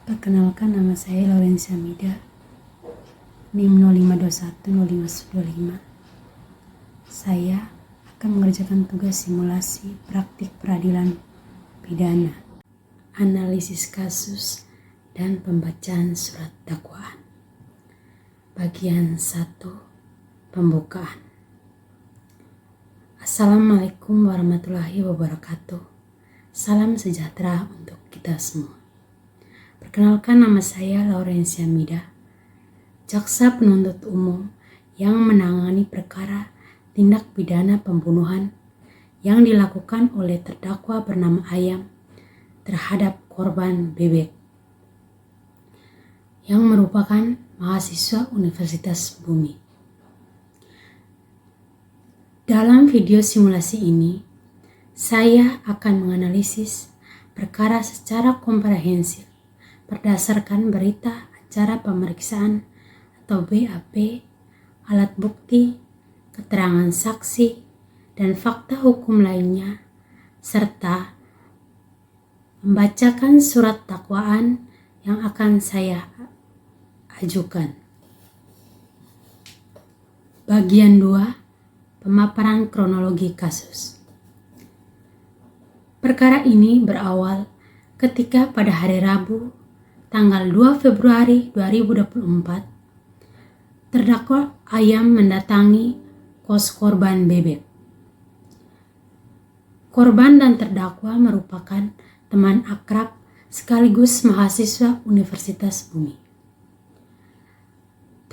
Perkenalkan, nama saya Laurencia Mida, NIM 05210525. Saya akan mengerjakan tugas simulasi praktik peradilan pidana, analisis kasus, dan pembacaan surat dakwaan. Bagian 1, pembukaan. Assalamualaikum warahmatullahi wabarakatuh. Salam sejahtera untuk kita semua. Perkenalkan, nama saya Laurencia Mida, jaksa penuntut umum yang menangani perkara tindak pidana pembunuhan yang dilakukan oleh terdakwa bernama Ayam terhadap korban Bebek yang merupakan mahasiswa Universitas Bumi. Dalam video simulasi ini, saya akan menganalisis perkara secara komprehensif berdasarkan berita acara pemeriksaan atau BAP, alat bukti, keterangan saksi, dan fakta hukum lainnya, serta membacakan surat dakwaan yang akan saya ajukan. Bagian 2, pemaparan kronologi kasus. Perkara ini berawal ketika pada hari Rabu, tanggal 2 Februari 2024, terdakwa Ayam mendatangi kos korban Bebek. Korban dan terdakwa merupakan teman akrab sekaligus mahasiswa Universitas Bumi.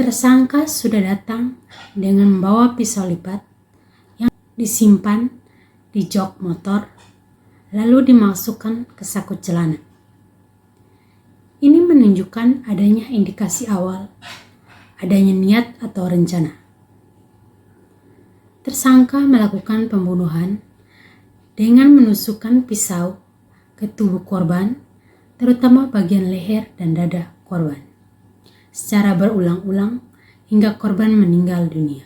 Tersangka sudah datang dengan membawa pisau lipat yang disimpan di jok motor, lalu dimasukkan ke saku celana. Ini menunjukkan adanya indikasi awal, adanya niat atau rencana. Tersangka melakukan pembunuhan dengan menusukkan pisau ke tubuh korban, terutama bagian leher dan dada korban, secara berulang-ulang hingga korban meninggal dunia.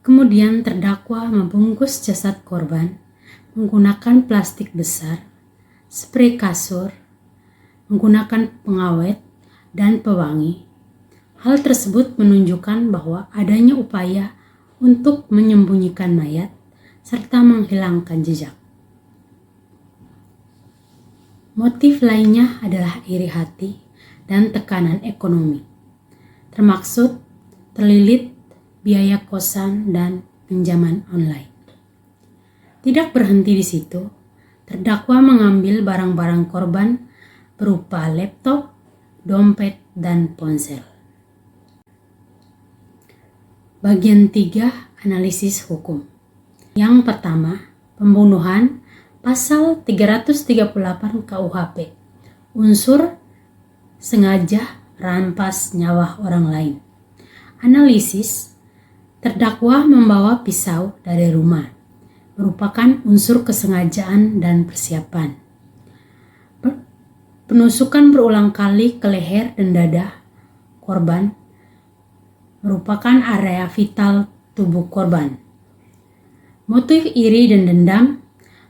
Kemudian terdakwa membungkus jasad korban menggunakan plastik besar, sprei kasur, menggunakan pengawet, dan pewangi. Hal tersebut menunjukkan bahwa adanya upaya untuk menyembunyikan mayat serta menghilangkan jejak. Motif lainnya adalah iri hati dan tekanan ekonomi, termaksud terlilit biaya kosan dan pinjaman online. Tidak berhenti di situ, terdakwa mengambil barang-barang korban berupa laptop, dompet, dan ponsel. Bagian 3, analisis hukum. Yang pertama, pembunuhan, pasal 338 KUHP. Unsur sengaja merampas nyawa orang lain. Analisis, terdakwa membawa pisau dari rumah, merupakan unsur kesengajaan dan persiapan. Penusukan berulang kali ke leher dan dada korban merupakan area vital tubuh korban. Motif iri dan dendam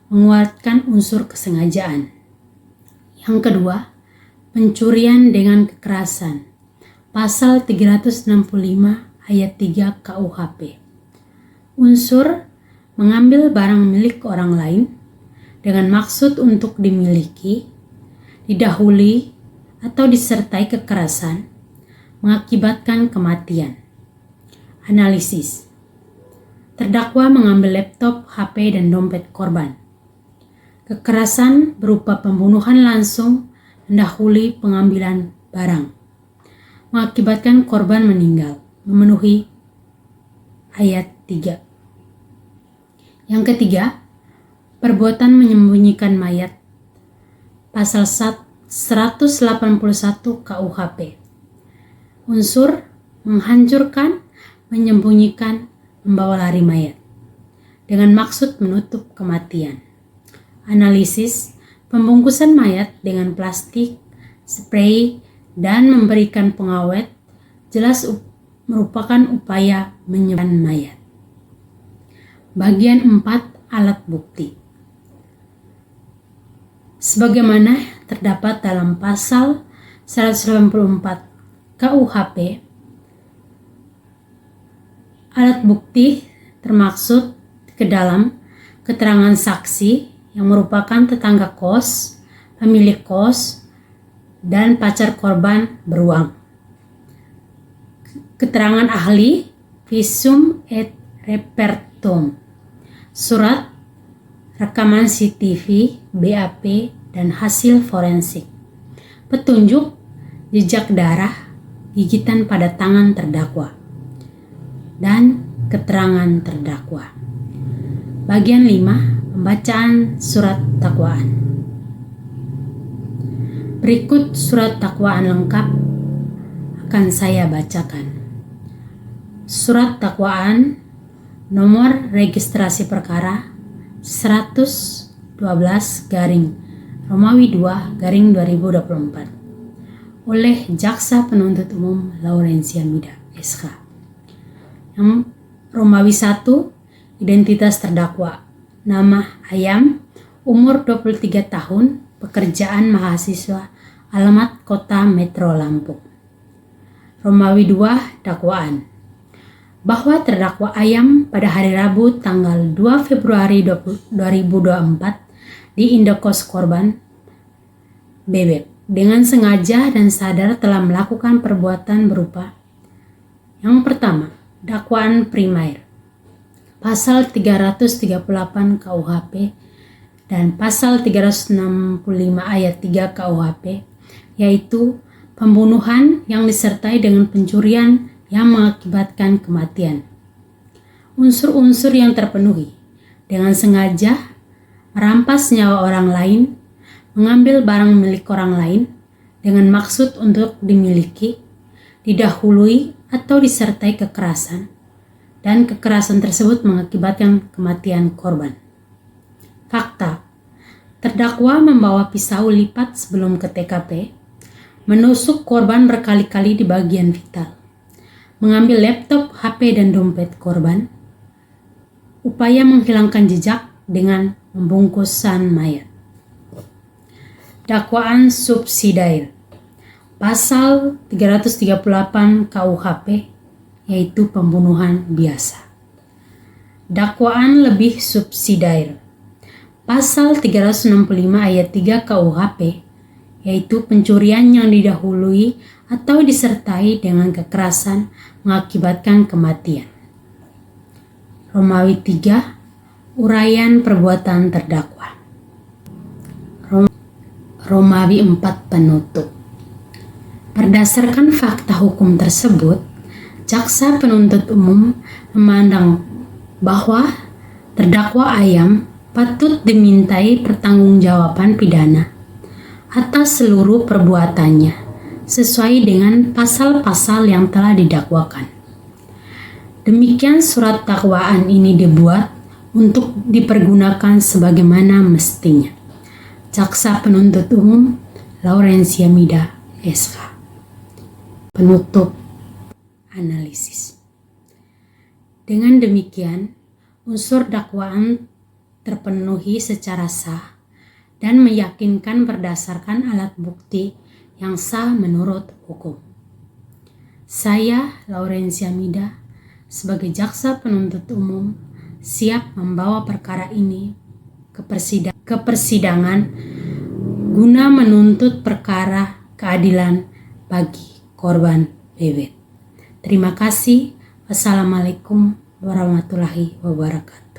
menguatkan unsur kesengajaan. Yang kedua, pencurian dengan kekerasan. Pasal 365 ayat 3 KUHP. Unsur mengambil barang milik orang lain dengan maksud untuk dimiliki, didahului, atau disertai kekerasan, mengakibatkan kematian. Analisis, terdakwa mengambil laptop, HP, dan dompet korban. Kekerasan berupa pembunuhan langsung mendahului pengambilan barang, mengakibatkan korban meninggal, memenuhi ayat 3. Yang ketiga, perbuatan menyembunyikan mayat. Pasal 181 KUHP. Unsur menghancurkan, menyembunyikan, membawa lari mayat dengan maksud menutup kematian. Analisis, pembungkusan mayat dengan plastik, sprei, dan memberikan pengawet jelas merupakan upaya menyembunyikan mayat. Bagian 4, alat bukti. sebagaimana terdapat dalam pasal 184 KUHP. Alat bukti termaksud ke dalam keterangan saksi yang merupakan tetangga kos, pemilik kos, dan pacar korban beruang. Keterangan ahli, visum et repertum, surat, rekaman CCTV, BAP, dan hasil forensik, petunjuk, jejak darah, gigitan pada tangan terdakwa, dan keterangan terdakwa. Bagian 5, pembacaan surat dakwaan. Berikut surat dakwaan lengkap akan saya bacakan. Surat dakwaan nomor registrasi perkara 112 garing Romawi 2 garing 2024 oleh Jaksa Penuntut Umum Laurencia Mida, SH. Yang Romawi 1, identitas terdakwa, nama Ayam, umur 23 tahun, pekerjaan mahasiswa, alamat Kota Metro Lampung. Romawi 2, dakwaan, bahwa terdakwa Ayam pada hari Rabu tanggal 2 Februari 2024 di indekos korban Bebek dengan sengaja dan sadar telah melakukan perbuatan berupa: yang pertama, dakwaan primer pasal 338 KUHP dan pasal 365 ayat 3 KUHP, yaitu pembunuhan yang disertai dengan pencurian yang mengakibatkan kematian. Unsur-unsur yang terpenuhi dengan sengaja merampas nyawa orang lain, mengambil barang milik orang lain dengan maksud untuk dimiliki, didahului atau disertai kekerasan, dan kekerasan tersebut mengakibatkan kematian korban. Fakta: terdakwa membawa pisau lipat sebelum ke TKP, menusuk korban berkali-kali di bagian vital, mengambil laptop, HP, dan dompet korban, upaya menghilangkan jejak dengan membungkusan mayat. Dakwaan subsidiar pasal 338 KUHP, yaitu pembunuhan biasa. Dakwaan lebih subsidiar pasal 365 ayat 3 KUHP, yaitu pencurian yang didahului atau disertai dengan kekerasan mengakibatkan kematian. Romawi 3, uraian perbuatan terdakwa. Romawi 4, penutup. Berdasarkan fakta hukum tersebut, Jaksa Penuntut Umum memandang bahwa terdakwa Ayam patut dimintai pertanggungjawaban pidana atas seluruh perbuatannya sesuai dengan pasal-pasal yang telah didakwakan. Demikian surat dakwaan ini dibuat untuk dipergunakan sebagaimana mestinya. Jaksa Penuntut Umum Laurencia Mida, SH. Penutup analisis. Dengan demikian, unsur dakwaan terpenuhi secara sah dan meyakinkan berdasarkan alat bukti yang sah menurut hukum. Saya, Laurencia Mida, sebagai Jaksa Penuntut Umum, siap membawa perkara ini ke persidangan guna menuntut perkara keadilan bagi korban Bebek. Terima kasih. Wassalamualaikum warahmatullahi wabarakatuh.